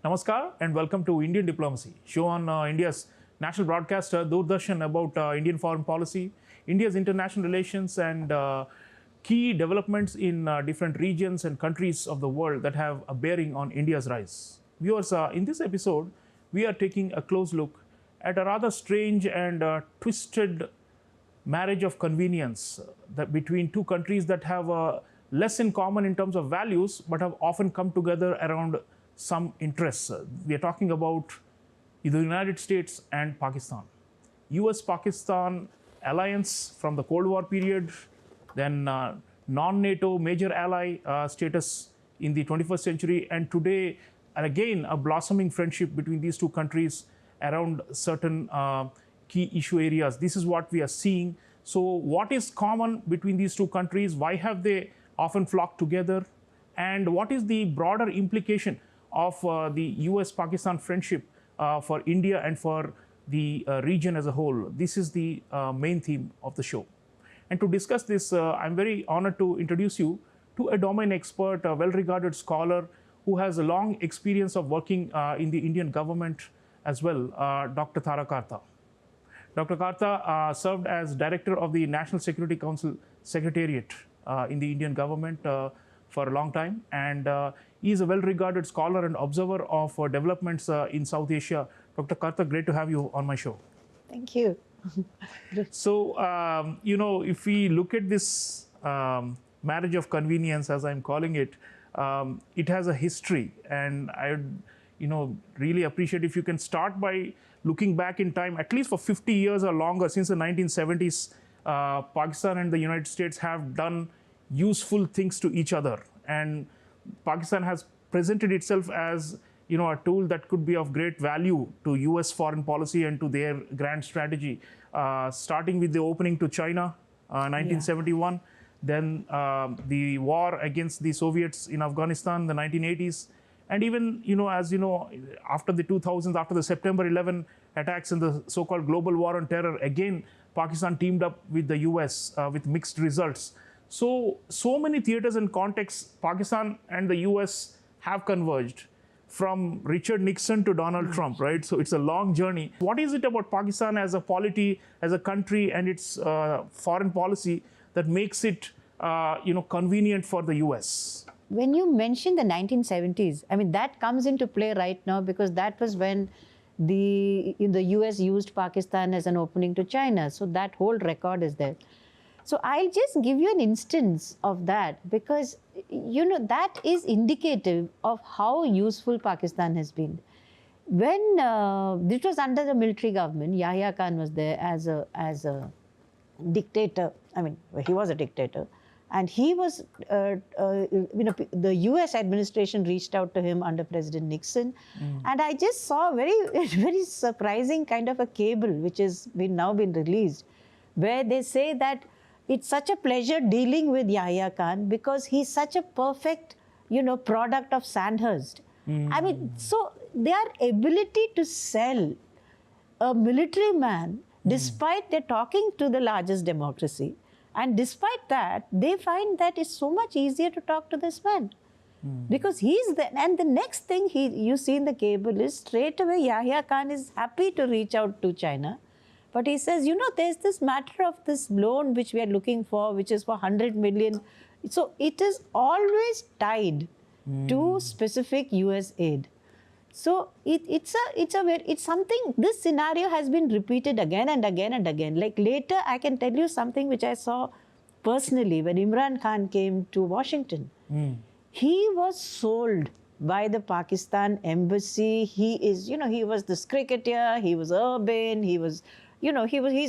Namaskar and welcome to Indian Diplomacy, show on India's national broadcaster Doordarshan about Indian foreign policy, India's international relations and key developments in different regions and countries of the world that have a bearing on India's rise. Viewers, in this episode, we are taking a close look at a rather strange and twisted marriage of convenience that between two countries that have less in common in terms of values but have often come together around some interests. We are talking about the United States and Pakistan. US-Pakistan alliance from the Cold War period, then non-NATO major ally status in the 21st century, and today, and again, a blossoming friendship between these two countries around certain key issue areas. This is what we are seeing. So what is common between these two countries? Why have they often flocked together? And what is the broader implication of the US-Pakistan friendship for India and for the region as a whole? This is the main theme of the show. And to discuss this, I'm very honored to introduce you to a domain expert, a well-regarded scholar who has a long experience of working in the Indian government as well, Dr. Tara Karta. Dr. Karta served as director of the National Security Council Secretariat in the Indian government for a long time, and he is a well-regarded scholar and observer of developments in South Asia. Dr. Karta, great to have you on my show. Thank you. So, if we look at this marriage of convenience, as I'm calling it, it has a history, and I would, really appreciate if you can start by looking back in time, at least for 50 years or longer, since the 1970s, Pakistan and the United States have done useful things to each other, and Pakistan has presented itself as a tool that could be of great value to US foreign policy and to their grand strategy, starting with the opening to China, 1971, then the war against the Soviets in Afghanistan, the 1980s, and even, as you know, after the 2000s, after the September 11 attacks and the so-called global war on terror, again, Pakistan teamed up with the US with mixed results. So many theaters and contexts, Pakistan and the US have converged, from Richard Nixon to Donald Trump, right? So it's a long journey. What is it about Pakistan as a polity, as a country, and its foreign policy that makes it, convenient for the US? When you mention the 1970s, I mean, that comes into play right now because that was when the US used Pakistan as an opening to China. So that whole record is there. So I'll just give you an instance of that because, that is indicative of how useful Pakistan has been. When this was under the military government, Yahya Khan was there as a dictator. I mean, he was a dictator. And he was, the US administration reached out to him under President Nixon. And I just saw a very surprising kind of a cable, which has now been released, where they say that it's such a pleasure dealing with Yahya Khan because he's such a perfect, product of Sandhurst. I mean, so their ability to sell a military man, despite they're talking to the largest democracy, and despite that, they find that it's so much easier to talk to this man. Because he's there. And the next thing you see in the cable is straight away Yahya Khan is happy to reach out to China. But he says, there's this matter of this loan which we are looking for, which is for 100 million. So it is always tied to specific US aid. So it's something, this scenario has been repeated again and again and again. Like later, I can tell you something which I saw personally when Imran Khan came to Washington. He was sold by the Pakistan embassy. He was this cricketer, he was urban, he's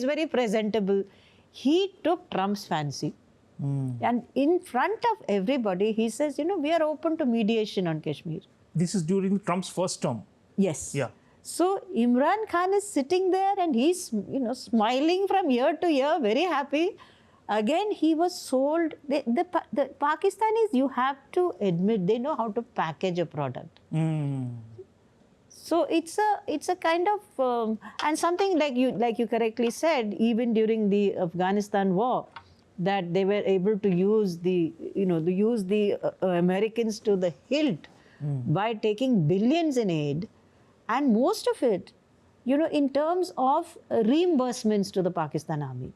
very presentable. He took Trump's fancy. And in front of everybody, he says, we are open to mediation on Kashmir. This is during Trump's first term. Yes. Yeah. So Imran Khan is sitting there and he's, smiling from ear to ear, very happy. Again, he was sold. The Pakistanis, you have to admit, they know how to package a product. So it's a kind of and something like you correctly said, even during the Afghanistan war, that they were able to use the Americans to the hilt by taking billions in aid, and most of it, in terms of reimbursements to the Pakistan army.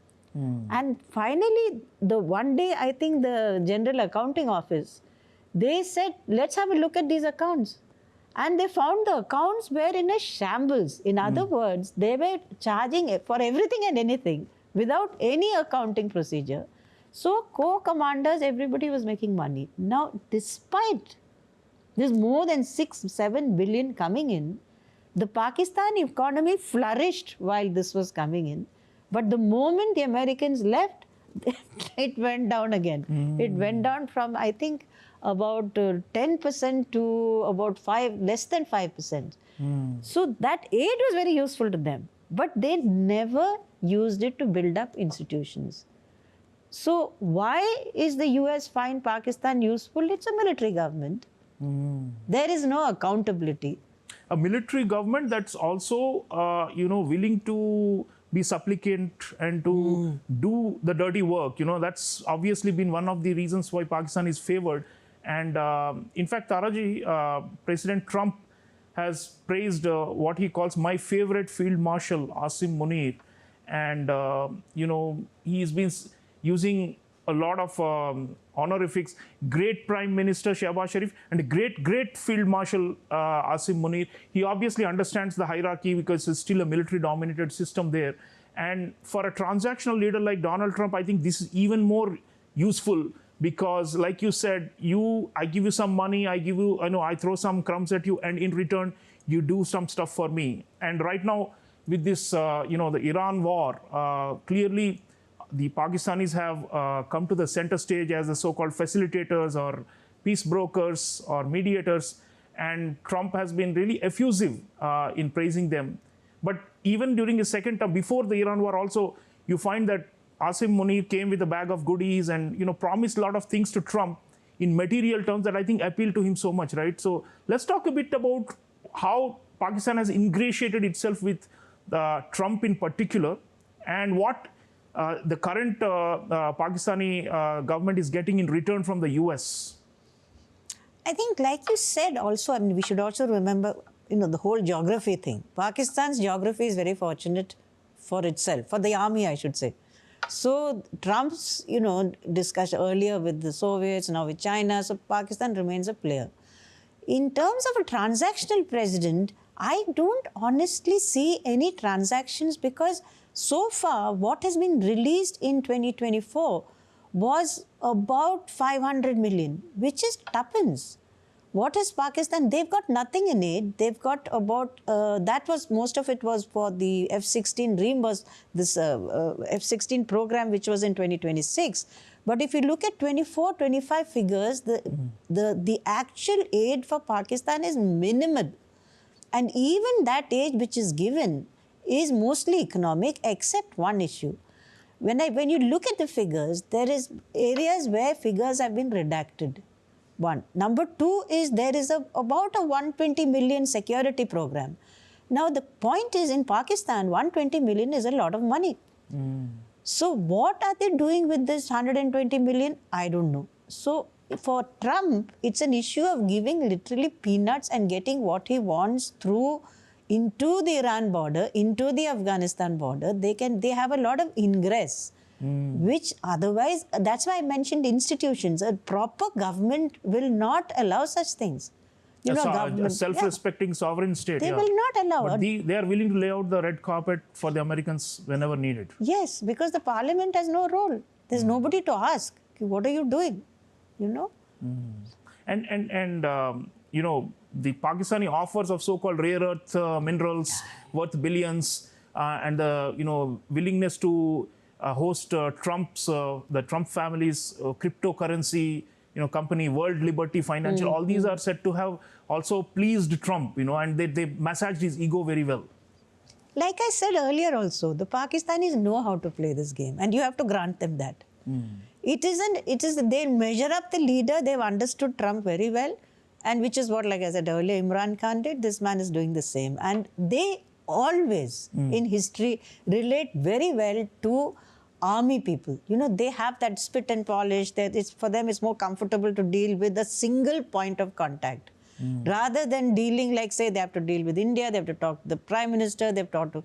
And finally, the one day, I think the General Accounting Office, they said, let's have a look at these accounts. And they found the accounts were in a shambles. In other words, they were charging for everything and anything without any accounting procedure. So co-commanders, everybody was making money. Now, despite there's more than 6-7 billion coming in, the Pakistani economy flourished while this was coming in. But the moment the Americans left, it went down again. It went down from, I think, about 10% to about less than 5%. So that aid was very useful to them. But they never used it to build up institutions. So why is the US find Pakistan useful? It's a military government. There is no accountability. A military government that's also, willing to be supplicant and to do the dirty work. That's obviously been one of the reasons why Pakistan is favored. And in fact, Taraji, President Trump has praised what he calls my favorite Field Marshal, Asim Munir. And, he's been using a lot of honorifics, great Prime Minister Shehbaz Sharif and a great Field Marshal Asim Munir. He obviously understands the hierarchy because it's still a military-dominated system there. And for a transactional leader like Donald Trump, I think this is even more useful because, like you said, I give you some money, I throw some crumbs at you, and in return, you do some stuff for me. And right now, with this, the Iran war, clearly, the Pakistanis have come to the center stage as the so-called facilitators or peace brokers or mediators, and Trump has been really effusive in praising them. But even during his second term, before the Iran war also, you find that Asim Munir came with a bag of goodies and promised a lot of things to Trump in material terms that I think appeal to him so much, right? So let's talk a bit about how Pakistan has ingratiated itself with Trump in particular, and what the current Pakistani government is getting in return from the US. I think, like you said also, I mean, we should also remember, the whole geography thing. Pakistan's geography is very fortunate for itself, for the army, I should say. So Trump's, discussion earlier with the Soviets, now with China, so Pakistan remains a player. In terms of a transactional president, I don't honestly see any transactions because so far what has been released in 2024 was about 500 million, which is tuppence. What is Pakistan? They've got nothing in aid. They've got about, most of it was for the F-16 reimbursed, this F-16 program, which was in 2026. But if you look at 24-25 figures, the actual aid for Pakistan is minimal. And even that aid which is given is mostly economic, except one issue. When you look at the figures, there is areas where figures have been redacted. One. Number two is there is about a 120 million security program. Now, the point is, in Pakistan, 120 million is a lot of money. So what are they doing with this 120 million? I don't know. So for Trump, it's an issue of giving literally peanuts and getting what he wants through into the Iran border, into the Afghanistan border. They have a lot of ingress. Which otherwise, that's why I mentioned institutions. A proper government will not allow such things. A self-respecting sovereign state. They will not allow. But they are willing to lay out the red carpet for the Americans whenever needed. Yes, because the parliament has no role. There's nobody to ask, what are you doing? And the Pakistani offers of so-called rare earth minerals worth billions and the willingness to host the Trump family's cryptocurrency company, World Liberty Financial. All these are said to have also pleased Trump, and they massaged his ego very well. Like I said earlier also, the Pakistanis know how to play this game, and you have to grant them that. They measure up the leader, they've understood Trump very well, and which is what, like I said earlier, Imran Khan did. This man is doing the same. And they always, in history, relate very well to army people. They have that spit and polish. For them, it's more comfortable to deal with a single point of contact. rather than dealing like, say, they have to deal with India, they have to talk to the Prime Minister, they have to talk to,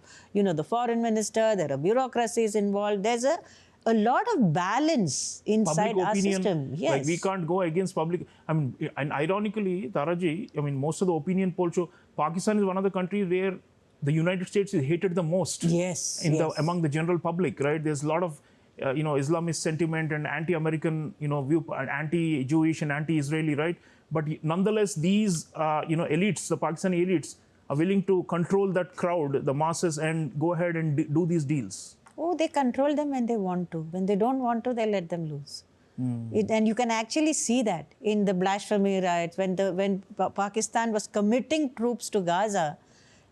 the Foreign Minister, there are bureaucracies involved. There's a lot of balance inside Public our opinion, system. Yes. like we can't go against public. I mean, and ironically, Taraji, I mean, most of the opinion polls show Pakistan is one of the countries where the United States is hated the most. Yes. Among the general public, right? There's a lot of Islamist sentiment and anti-American, view, anti-Jewish and anti-Israeli, right? But nonetheless, these elites, the Pakistani elites, are willing to control that crowd, the masses, and go ahead and do these deals. Oh, they control them when they want to. When they don't want to, they let them loose. And you can actually see that in the blasphemy riots, when Pakistan was committing troops to Gaza,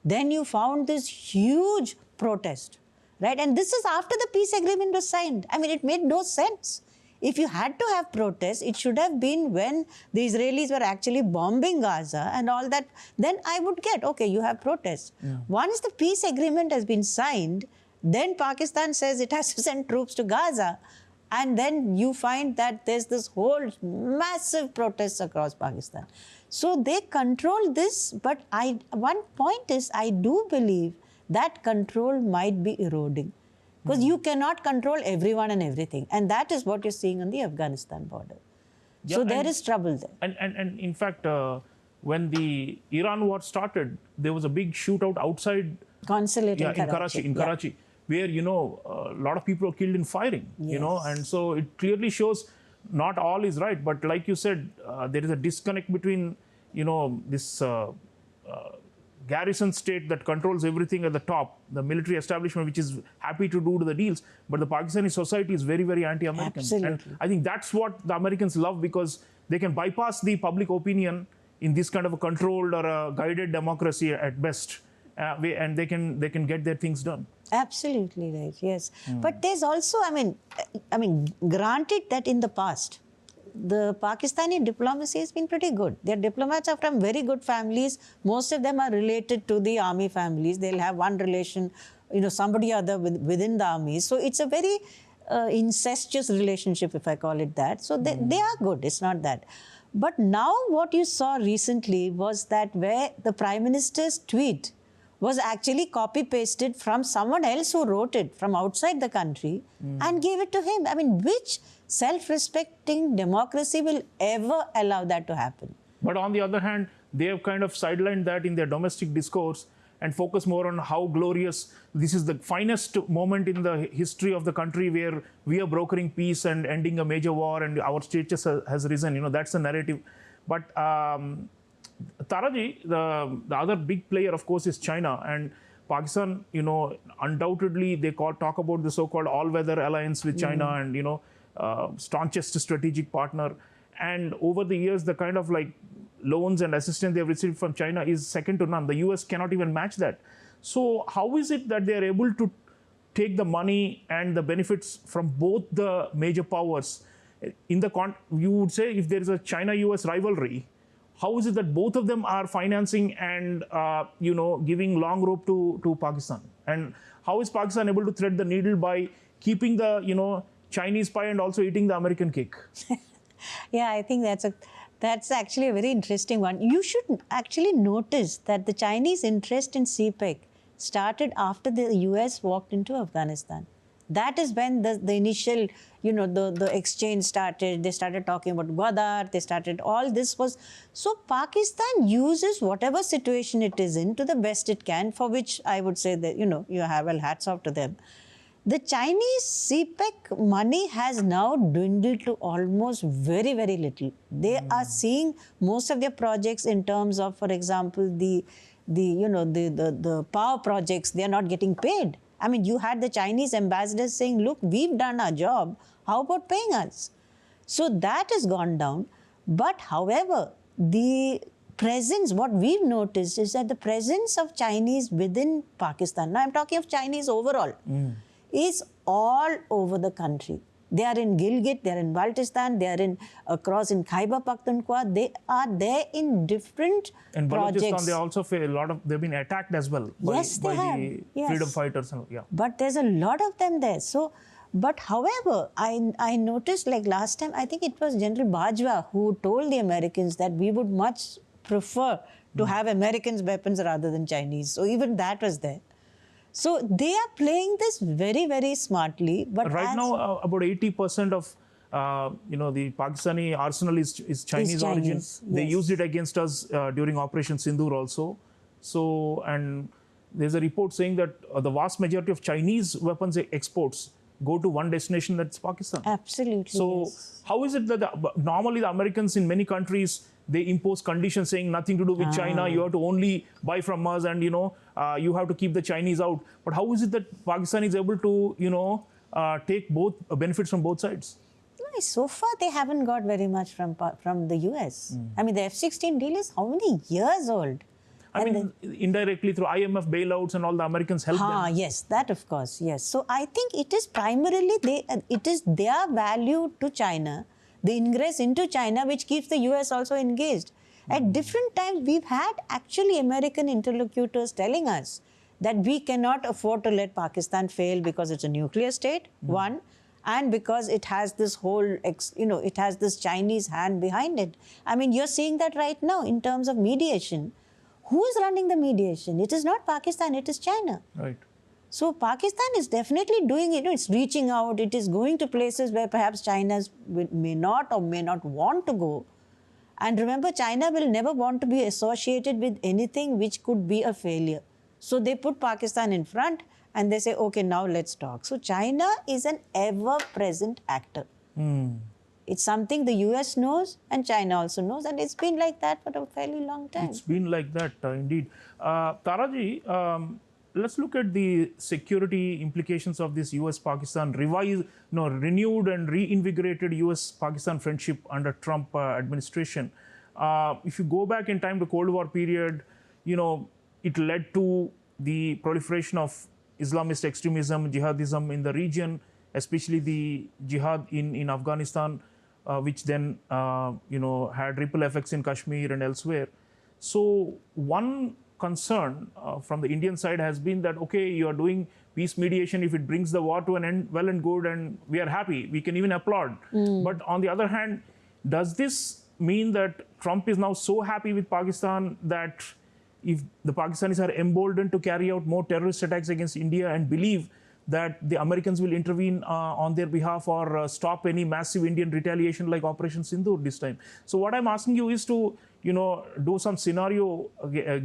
then you found this huge protest, right? And this is after the peace agreement was signed. I mean, it made no sense. If you had to have protests, it should have been when the Israelis were actually bombing Gaza and all that. Then I would get, okay, you have protests. Yeah. Once the peace agreement has been signed, then Pakistan says it has to send troops to Gaza. And then you find that there's this whole massive protests across Pakistan. So they control this, but one point is, I do believe that control might be eroding. Because you cannot control everyone and everything. And that is what you're seeing on the Afghanistan border. Yeah, so there is trouble there. And in fact, when the Iran war started, there was a big shootout outside consulate in Karachi, where, a lot of people were killed in firing, and so it clearly shows not all is right. But like you said, there is a disconnect between, this garrison state that controls everything at the top, the military establishment, which is happy to do the deals, but the Pakistani society is very, very anti-American. Absolutely. And I think that's what the Americans love, because they can bypass the public opinion in this kind of a controlled or a guided democracy at best, and they can get their things done. Absolutely right, yes. But there's also, I mean, granted that in the past, the Pakistani diplomacy has been pretty good. Their diplomats are from very good families. Most of them are related to the army families. They'll have one relation, somebody or other within the army. So it's a very incestuous relationship, if I call it that. So they are good. It's not that. But now what you saw recently was that where the Prime Minister's tweet was actually copy-pasted from someone else who wrote it from outside the country and gave it to him. I mean, which self-respecting democracy will ever allow that to happen? But on the other hand, they have kind of sidelined that in their domestic discourse and focus more on how glorious this is, the finest moment in the history of the country where we are brokering peace and ending a major war and our status has risen. That's the narrative. But Taraji, the other big player, of course, is China. And Pakistan, undoubtedly, they talk about the so-called all-weather alliance with China and, staunchest strategic partner. And over the years, the kind of loans and assistance they've received from China is second to none. The US cannot even match that. So how is it that they're able to take the money and the benefits from both the major powers? You would say if there is a China-US rivalry, how is it that both of them are financing and giving long rope to Pakistan? And how is Pakistan able to thread the needle by keeping the Chinese pie and also eating the American cake? Yeah, I think that's actually a very interesting one. You should actually notice that the Chinese interest in CPEC started after the US walked into Afghanistan. That is when the initial, the exchange started. They started talking about Gwadar. They started, all this was. So Pakistan uses whatever situation it is in to the best it can, for which I would say that, you have, well, hats off to them. The Chinese CPEC money has now dwindled to almost very, very little. They are seeing most of their projects in terms of, for example, the power projects, they are not getting paid. I mean, you had the Chinese ambassadors saying, look, we've done our job. How about paying us? So that has gone down. But however, the presence, what we've noticed is that the presence of Chinese within Pakistan, now I'm talking of Chinese overall, is all over the country. They are in Gilgit, they are in Baltistan, they are across in Khyber Pakhtunkhwa. They are there in different and projects. Balochistan, they also feel a lot of, they've been attacked as well by the freedom fighters. But there's a lot of them there. So, but however, I noticed last time, I think it was General Bajwa who told the Americans that we would much prefer to have Americans' weapons rather than Chinese. So even that was there. So they are playing this very, very smartly. But Right now, about 80% of the Pakistani arsenal is Chinese origin. Chinese, They yes. used it against us during Operation Sindoor also. So, and there's a report saying that the vast majority of Chinese weapons exports go to one destination, that's Pakistan. absolutely. So yes. how is it that normally the Americans in many countries, they impose conditions saying nothing to do with China, you have to only buy from us, and you have to keep the Chinese out. But how is it that Pakistan is able to take both benefits from both sides? No, so far they haven't got very much from the US. I mean, the F-16 deal is how many years old? I mean, indirectly through IMF bailouts and all, the Americans help them. Yes, that of course, yes. So I think it is primarily it is their value to China, the ingress into China, which keeps the US also engaged. At different times, we've had actually American interlocutors telling us that we cannot afford to let Pakistan fail because it's a nuclear state, one, and because it has this whole, it has this Chinese hand behind it. I mean, you're seeing that right now in terms of mediation. Who is running the mediation? It is not Pakistan, it is China. Right. So Pakistan is definitely doing it. It's reaching out. It is going to places where perhaps China may not want to go. And remember, China will never want to be associated with anything which could be a failure. So they put Pakistan in front and they say, okay, now let's talk. So China is an ever-present actor. It's something the US knows and China also knows, and it's been like that for a fairly long time. It's been like that, indeed. Taraji, let's look at the security implications of this US-Pakistan renewed and reinvigorated US-Pakistan friendship under Trump administration. If you go back in time to Cold War period, it led to the proliferation of Islamist extremism, jihadism in the region, especially the jihad in Afghanistan, which then had ripple effects in Kashmir and elsewhere. So one concern from the Indian side has been that, okay, you are doing peace mediation, if it brings the war to an end, well and good, and we are happy, we can even applaud. But on the other hand, does this mean that Trump is now so happy with Pakistan that if the Pakistanis are emboldened to carry out more terrorist attacks against India and believe that the Americans will intervene on their behalf or stop any massive Indian retaliation like Operation Sindoor this time? So what I'm asking you is to, do some scenario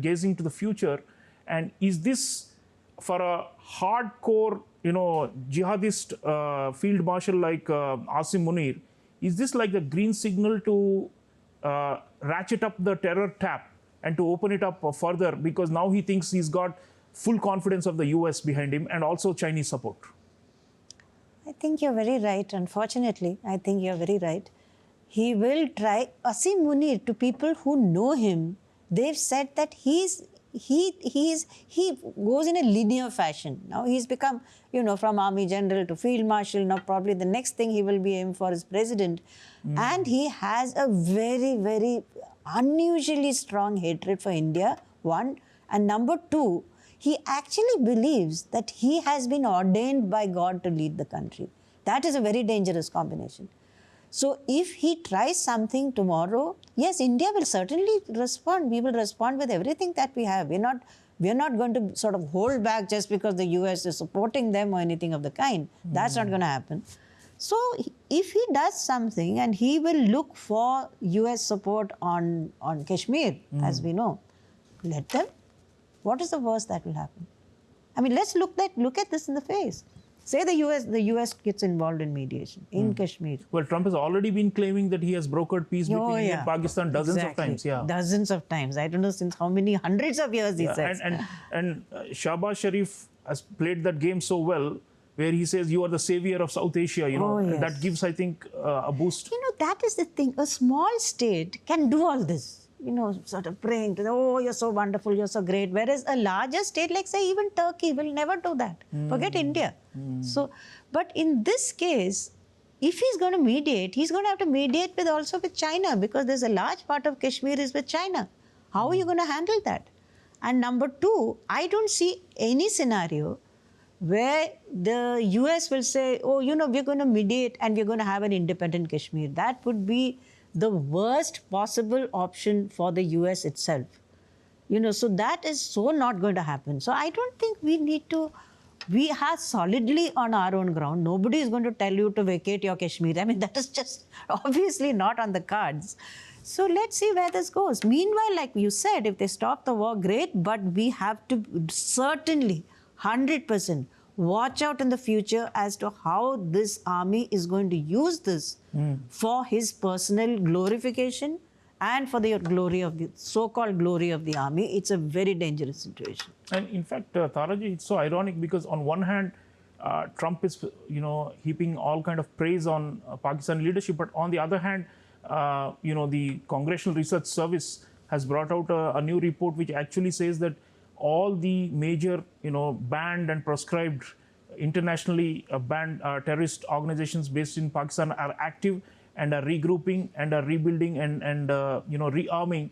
gazing to the future. And is this for a hardcore, jihadist field marshal like Asim Munir, is this like the green signal to ratchet up the terror tap and to open it up further, because now he thinks he's got full confidence of the US behind him and also Chinese support? I think you're very right. Unfortunately, I think you're very right. He will try. Asim Munir, to people who know him, they've said that he goes in a linear fashion. Now he's become, from army general to field marshal. Now probably the next thing he will be aimed for is president. And he has a very, very unusually strong hatred for India, one. And number two, he actually believes that he has been ordained by God to lead the country. That is a very dangerous combination. So if he tries something tomorrow, yes, India will certainly respond. We will respond with everything that we have. We're not going to sort of hold back just because the US is supporting them or anything of the kind. That's not going to happen. So if he does something, and he will look for US support on Kashmir, as we know, let them. What is the worst that will happen? I mean, let's look at this in the face. Say the US gets involved in mediation in Kashmir. Well, Trump has already been claiming that he has brokered peace between India and Pakistan dozens of times. Yeah, dozens of times. I don't know since how many hundreds of years he says. And Shahbaz Sharif has played that game so well, where he says you are the savior of South Asia. That gives, I think, a boost. That is the thing. A small state can do all this. Sort of praying to, oh, you're so wonderful, you're so great. Whereas a larger state, like say even Turkey, will never do that. Forget India. So, but in this case, if he's going to mediate, he's going to have to mediate also with China, because there's a large part of Kashmir is with China. How are you going to handle that? And number two, I don't see any scenario where the US will say, oh, we're going to mediate and we're going to have an independent Kashmir. That would be the worst possible option for the US itself. So that is so not going to happen. So I don't think we are solidly on our own ground. Nobody is going to tell you to vacate your Kashmir. I mean, that is just obviously not on the cards. So let's see where this goes. Meanwhile, like you said, if they stop the war, great, but we have to certainly 100% watch out in the future as to how this army is going to use this for his personal glorification and for the glory of the so-called glory of the army. It's a very dangerous situation. And in fact, Taraji, it's so ironic because on one hand, Trump is, heaping all kind of praise on Pakistan leadership, but on the other hand, the Congressional Research Service has brought out a new report which actually says that all the major, banned and proscribed, internationally banned terrorist organizations based in Pakistan are active and are regrouping and are rebuilding and rearming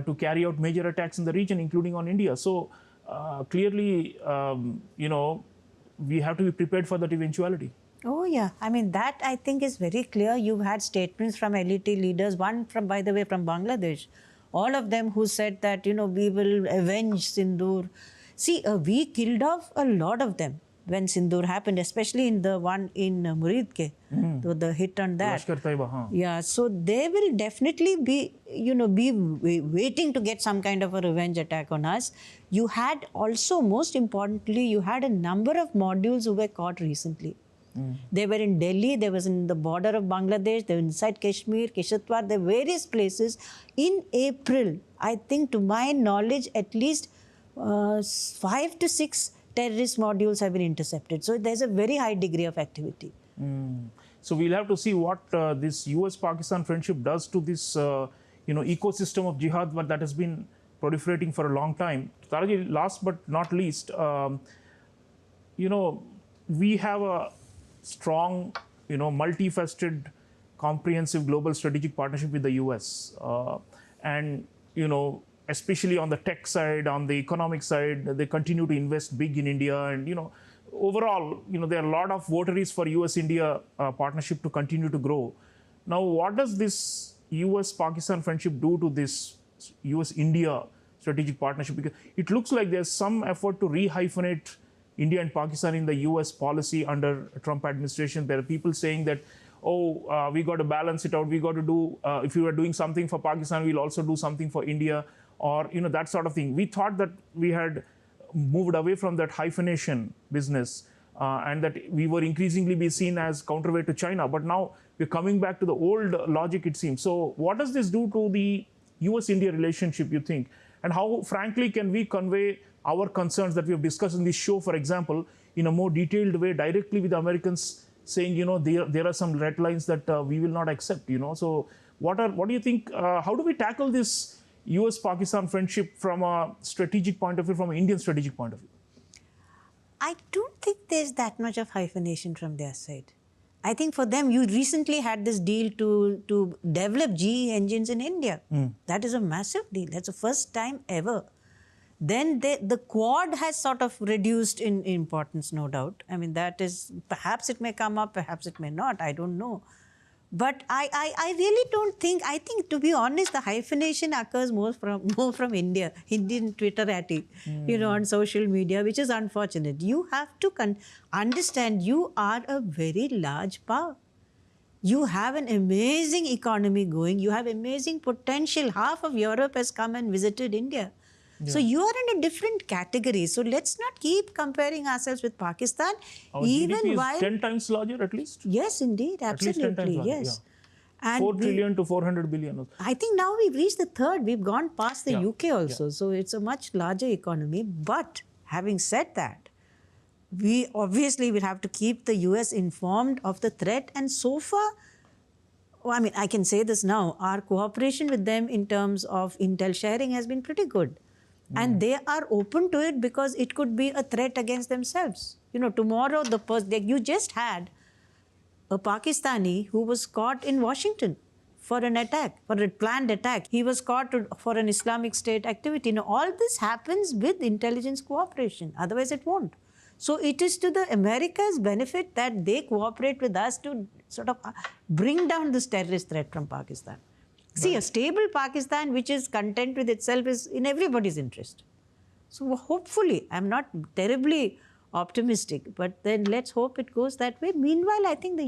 to carry out major attacks in the region, including on India. So clearly, we have to be prepared for that eventuality. Oh, yeah. I mean, that I think is very clear. You've had statements from elite leaders, one from, by the way, from Bangladesh. All of them who said that, we will avenge Sindoor. See, we killed off a lot of them when Sindoor happened, especially in the one in Muridke, the hit on that. Lashkar Taiba, huh? Yeah, so they will definitely be, waiting to get some kind of a revenge attack on us. You had also, most importantly, you had a number of modules who were caught recently. They were in Delhi, they was in the border of Bangladesh, they were inside Kashmir, Kishatwar, there were various places. In April, I think to my knowledge, at least 5 to 6 terrorist modules have been intercepted. So there's a very high degree of activity. So we'll have to see what this US-Pakistan friendship does to this, ecosystem of jihad that has been proliferating for a long time. Taraji, last but not least, we have a strong, multifaceted, comprehensive global strategic partnership with the US. And, especially on the tech side, on the economic side, they continue to invest big in India. And, overall, there are a lot of votaries for US-India partnership to continue to grow. Now, what does this US-Pakistan friendship do to this US-India strategic partnership? Because it looks like there's some effort to re-hyphenate India and Pakistan in the US policy under Trump administration. There are people saying that, we got to balance it out. We got to do, if we were doing something for Pakistan, we'll also do something for India, or, that sort of thing. We thought that we had moved away from that hyphenation business and that we were increasingly be seen as counterweight to China. But now we're coming back to the old logic, it seems. So what does this do to the US-India relationship, you think? And how, frankly, can we convey our concerns that we have discussed in this show, for example, in a more detailed way, directly with the Americans, saying, there are some red lines that we will not accept, So what do you think, how do we tackle this US-Pakistan friendship from a strategic point of view, from an Indian strategic point of view? I don't think there's that much of hyphenation from their side. I think for them, you recently had this deal to develop GE engines in India. That is a massive deal. That's the first time ever. Then the Quad has sort of reduced in importance, no doubt. I mean, that is, perhaps it may come up, perhaps it may not, I don't know. But I really don't think, I think, to be honest, the hyphenation occurs more from India, Indian Twitterati, on social media, which is unfortunate. You have to understand you are a very large power. You have an amazing economy going. You have amazing potential. Half of Europe has come and visited India. Yeah. So you are in a different category. So let's not keep comparing ourselves with Pakistan. Our GDP is 10 times larger at least? Yes, indeed. Absolutely. At least 10 times larger, yes. Yeah. And 4 trillion to 400 billion. I think now we've reached the third. We've gone past the UK also. So it's a much larger economy. But having said that, we obviously will have to keep the US informed of the threat. And so far, I mean, I can say this now, our cooperation with them in terms of intel sharing has been pretty good. And they are open to it because it could be a threat against themselves. Tomorrow, you just had a Pakistani who was caught in Washington for an attack, for a planned attack. He was caught for an Islamic State activity. All this happens with intelligence cooperation. Otherwise, it won't. So it is to the America's benefit that they cooperate with us to sort of bring down this terrorist threat from Pakistan. See, a stable Pakistan which is content with itself is in everybody's interest. So hopefully, I'm not terribly optimistic, but then let's hope it goes that way. Meanwhile, I think the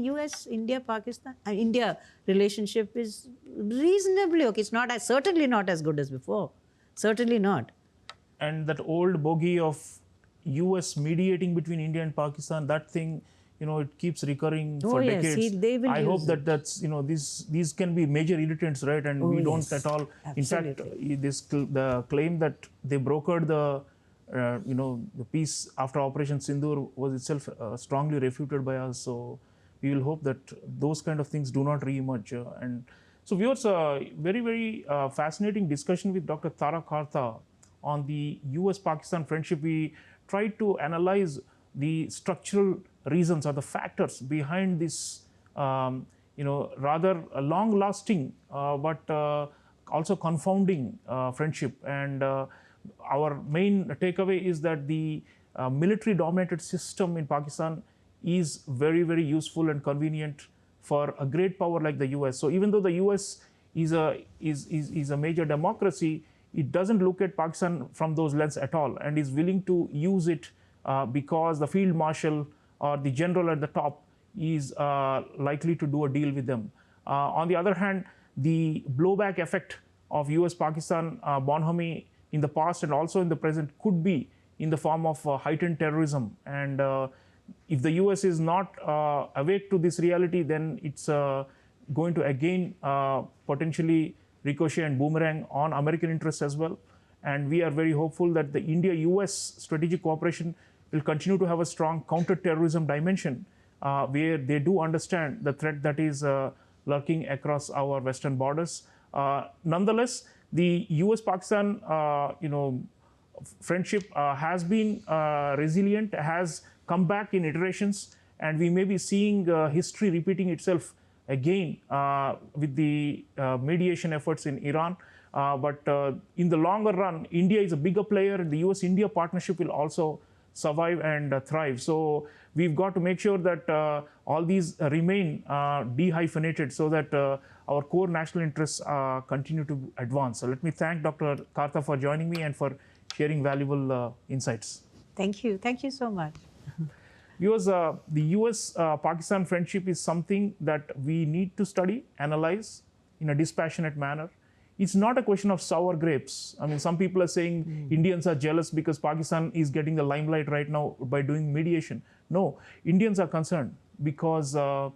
India relationship is reasonably okay. It's not as, certainly not as good as before. Certainly not. And that old bogey of US mediating between India and Pakistan, that thing, it keeps recurring for yes, decades. they will I hope use that that's, these can be major irritants, right? And we don't yes, at all. absolutely. In fact, the claim that they brokered the peace after Operation Sindoor was itself strongly refuted by us. So we will hope that those kind of things do not re-emerge. And so viewers, very, very fascinating discussion with Dr. Tara Karta on the US-Pakistan friendship. We tried to analyze the structural reasons or the factors behind this, rather long-lasting but also confounding friendship. And our main takeaway is that the military-dominated system in Pakistan is very, very useful and convenient for a great power like the US. So even though the US is a major democracy, it doesn't look at Pakistan from those lenses at all, and is willing to use it because the field marshal or the general at the top is likely to do a deal with them. On the other hand, the blowback effect of US-Pakistan bonhomie in the past and also in the present could be in the form of heightened terrorism. And if the US is not awake to this reality, then it's going to again potentially ricochet and boomerang on American interests as well. And we are very hopeful that the India-US strategic cooperation will continue to have a strong counter-terrorism dimension where they do understand the threat that is lurking across our western borders. Nonetheless, the US-Pakistan friendship has been resilient, has come back in iterations, and we may be seeing history repeating itself again with the mediation efforts in Iran. But in the longer run, India is a bigger player, and the US-India partnership will also survive and thrive. So we've got to make sure that all these remain dehyphenated so that our core national interests continue to advance. So let me thank Dr. Karta for joining me and for sharing valuable insights. Thank you. Thank you so much. Viewers, the US-Pakistan friendship is something that we need to study, analyze in a dispassionate manner. It's not a question of sour grapes. I mean, some people are saying Indians are jealous because Pakistan is getting the limelight right now by doing mediation. No, Indians are concerned because the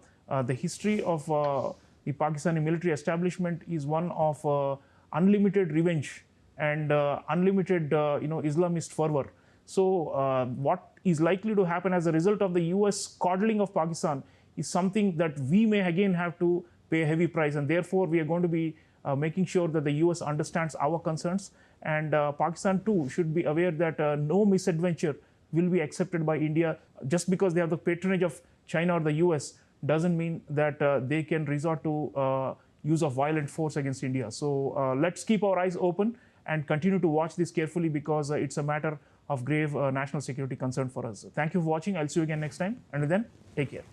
history of the Pakistani military establishment is one of unlimited revenge and unlimited, Islamist fervor. So what is likely to happen as a result of the US coddling of Pakistan is something that we may again have to pay a heavy price, and therefore we are going to be making sure that the US understands our concerns, and Pakistan too should be aware that no misadventure will be accepted by India. Just because they have the patronage of China or the US doesn't mean that they can resort to use of violent force against India. So let's keep our eyes open and continue to watch this carefully, because it's a matter of grave national security concern for us. Thank you for watching. I'll see you again next time. Until then, take care.